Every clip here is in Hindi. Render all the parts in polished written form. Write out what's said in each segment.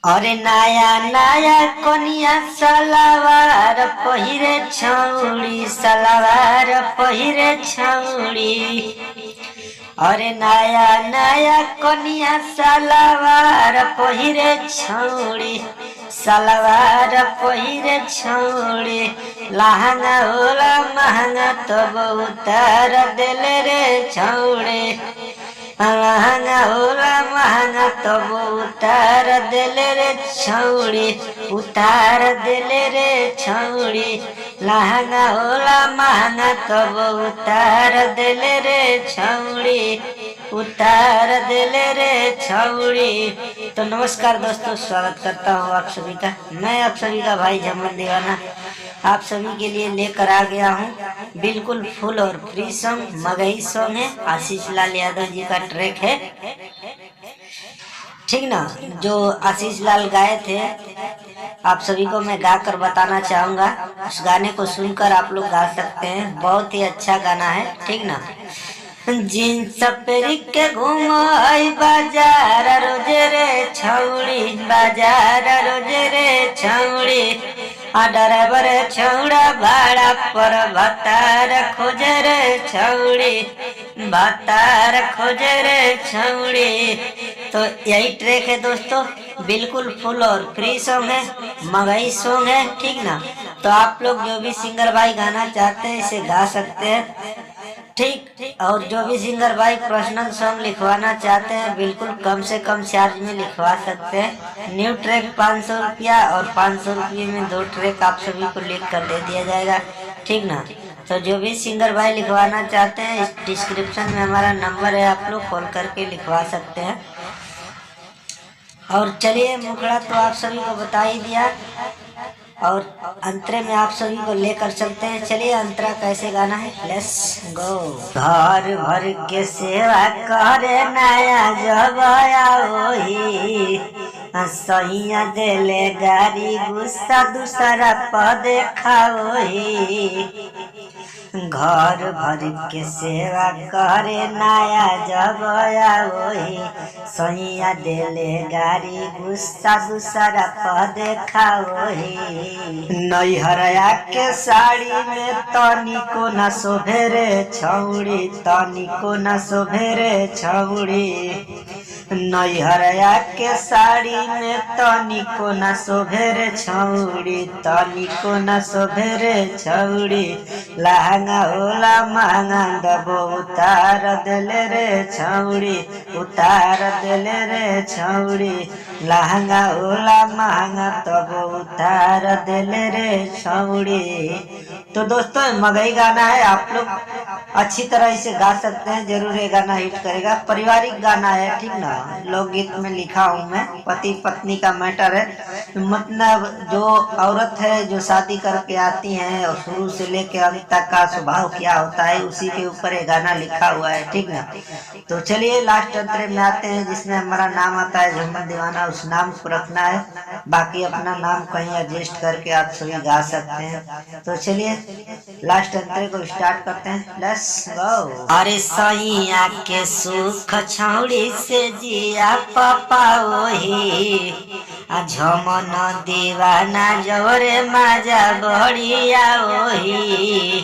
अरे नया नया कोनिया सलवार पहिरे छौड़ी सलवार पहिरे छौड़ी। अरे नया नया कोनिया सलवार पहिरे छौड़ी सलवार पहिरे छौड़ी। लहंगा होला महंगा तो उतार दिले रे छौड़ी। लहंगा होला महंगा तब उतार दिले रे छौड़ी उतार दिले रे छौड़ी। लहंगा होला महंगा तब उतार दिले रे छौड़ी उतार दिले रे छौड़ी। तो नमस्कार दोस्तों, स्वागत करता हूँ आप सभी का। मैं आप सभी का भाई झमन दीवाना आप सभी के लिए लेकर आ गया हूँ बिल्कुल फुल और फ्री सॉन्ग। मगही सॉन्ग है, आशीष लाल यादव जी का ट्रैक है, ठीक ना। जो आशीष लाल गाए थे आप सभी को मैं गा कर बताना चाहूंगा। उस गाने को सुनकर आप लोग गा सकते हैं, बहुत ही अच्छा गाना है, ठीक ना। जींस पेरी के घूमो बाजार रोजे रे छौड़ी बाजार रोजे रे छौड़ी। ड्राइवर छौड़ा भाड़ा पर भतार खोजे रे छौड़ी भतार खोजे रे छौड़ी। तो यही ट्रैक है दोस्तों, बिल्कुल फुल और फ्री सॉन्ग है, मगही सॉन्ग है, ठीक ना। तो आप लोग जो भी सिंगर भाई गाना चाहते हैं इसे गा सकते हैं, ठीक। और जो भी सिंगर भाई पर्सनल सॉन्ग लिखवाना चाहते हैं बिल्कुल कम से कम चार्ज में लिखवा सकते हैं। न्यू ट्रैक 500 रुपया और 500 रुपये में 2 ट्रैक आप सभी को लिख कर दे दिया जाएगा, ठीक ना। तो जो भी सिंगर भाई लिखवाना चाहते हैं इस डिस्क्रिप्शन में हमारा नंबर है, आप लोग कॉल करके लिखवा सकते हैं। और चलिए मुखड़ा तो आप सभी को बता ही दिया, और अंतरे में आप सभी को लेकर चलते हैं। चलिए अंतरा कैसे गाना है, लेट्स गो। घर भर के सेवा करे नया जब आया वही सैया देले गाड़ी गुस्सा दूसरा पद खाओही। घर भर के सेवा करे नया जब आया वही सैया देले गाड़ी गुस्सा दूसरा पद खाओही। नैहरया के साड़ी में तनिको न शोभे रे छौड़ी तनिको न शोभे रे छौड़ी। नैहरया के साड़ी में तनिको न शोभे रे छौड़ी तनिको न शोभे रे छौड़ी। लहंगा होला महंगा दबो उतार दिले रे छौड़ी उतार दिले रे छौड़ी। लहंगा होला महंगा तब उतार दिले रे छौड़ी। तो दोस्तों मगही गाना है, आप लोग अच्छी तरह इसे गा सकते हैं, जरूर ये गाना हिट करेगा। पारिवारिक गाना है, ठीक ना। लोकगीत में लिखा हूँ मैं, पति पत्नी का मैटर है, मतलब जो औरत है जो शादी करके आती है और शुरू से लेके अंत तक का स्वभाव क्या होता है उसी के ऊपर ये गाना लिखा हुआ है, ठीक ना। तो चलिए लास्ट अंतरे में आते हैं जिसमें हमारा नाम आता है झमन दीवाना, उस नाम को रखना है, बाकी अपना नाम कहीं एडजस्ट करके आप सभी गा सकते हैं। तो चलिए लास्ट अंतरे को स्टार्ट करते हैं, लेट्स गो। अरे सैया के सुख छौड़ी से जिया पापा वही झमन दीवाना जोरे माजा बढ़िया वही।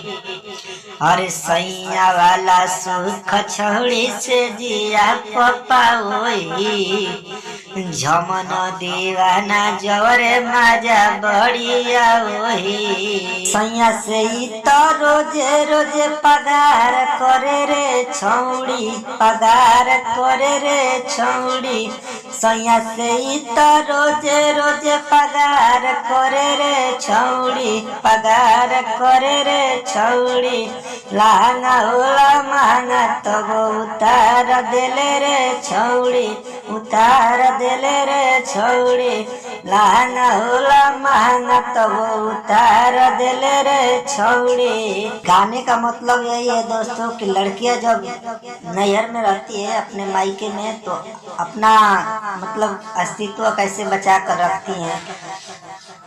अरे सैया वाला सुख छौड़ी से जिया पापा वही झमन दीवाना जोरे माजा बढ़िया वही। सैया से ही तो रोजे रोजे पगार करे रे छौड़ी पगार करे रे छौड़ी। सैया से ही तो रोजे रोजे पगार करे रे छौड़ी पगार करे रे छौड़ी। लहंगा होला महंगा तब उतार दिले रे छौड़ी उतार दिले रे छौड़ी। लहंगा होला महंगा तब उतार दिले रे छौड़ी। गाने का मतलब यही है दोस्तों कि लड़कियां जब नैहर में रहती है अपने मायके में तो अपना मतलब अस्तित्व कैसे बचा कर रखती हैं।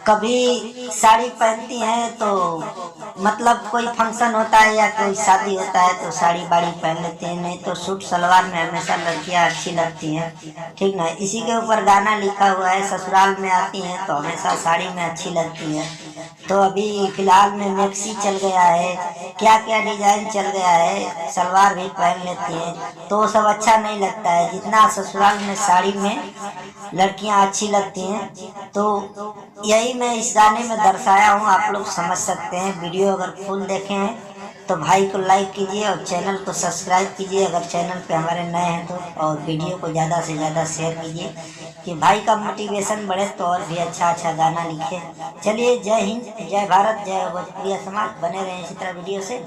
कभी साड़ी पहनती हैं तो मतलब कोई फंक्शन होता है या कोई शादी होता है तो साड़ी बाड़ी पहन लेते हैं, नहीं तो सूट सलवार में हमेशा लड़कियां अच्छी लगती हैं। ठीक ना, इसी के ऊपर गाना लिखा हुआ है, ससुराल में आती हैं तो हमेशा साड़ी में अच्छी लगती है। तो अभी फिलहाल में मैक्सी चल गया है, क्या क्या डिजाइन चल गया है, सलवार भी पहन लेती हैं तो वो सब अच्छा नहीं लगता है जितना ससुराल में साड़ी में लड़कियां अच्छी लगती हैं। तो यही मैं इस गाने में दर्शाया हूँ, आप लोग समझ सकते हैं। वीडियो अगर फुल देखे हैं तो भाई को लाइक कीजिए और चैनल को सब्सक्राइब कीजिए अगर चैनल पे हमारे नए हैं तो, और वीडियो को ज़्यादा से ज़्यादा शेयर कीजिए कि भाई का मोटिवेशन बढ़े तो और भी अच्छा अच्छा गाना लिखे। चलिए, जय हिंद, जय भारत, जय भोजपुरिया समाज, बने रहें इसी तरह वीडियो से।